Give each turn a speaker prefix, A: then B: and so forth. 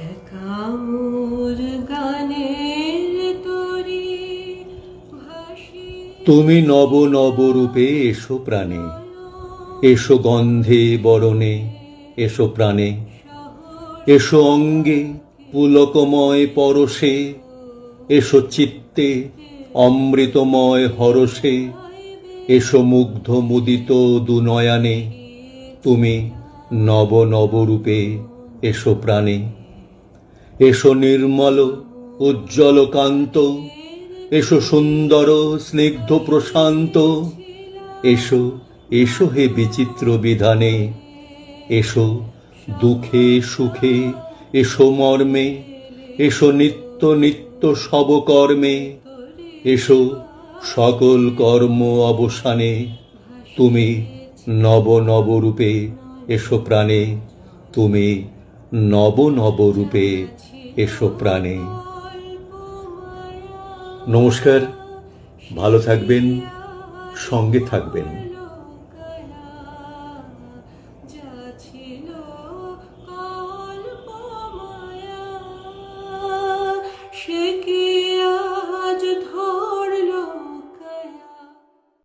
A: একামূর গানের তরি
B: তুমি নব নব রূপে এসো প্রাণে, এসো গন্ধে বরণে, এসো প্রাণে, এসো অঙ্গে পুলকময় পরশে, এসো চিত্তে অমৃতময় হরষে, এসো মুগ্ধ মুদিত দুনয়নে, তুমি নব নব রূপে এসো প্রাণে। এসো নির্মল উজ্জ্বল কান্ত, এসো সুন্দর স্নিগ্ধ প্রশান্ত, এসো এসো হে বিচিত্র বিধানে, এসো দুঃখে সুখে, এসো মর্মে, এসো নিত্য নিত্য সব কর্মে, এসো সকল কর্ম অবসানে, তুমি নব নব রূপে এসো প্রাণে, তুমি নব নব রূপে এসো প্রাণে। নমস্কার, ভালো থাকবেন, সঙ্গে থাকবেন।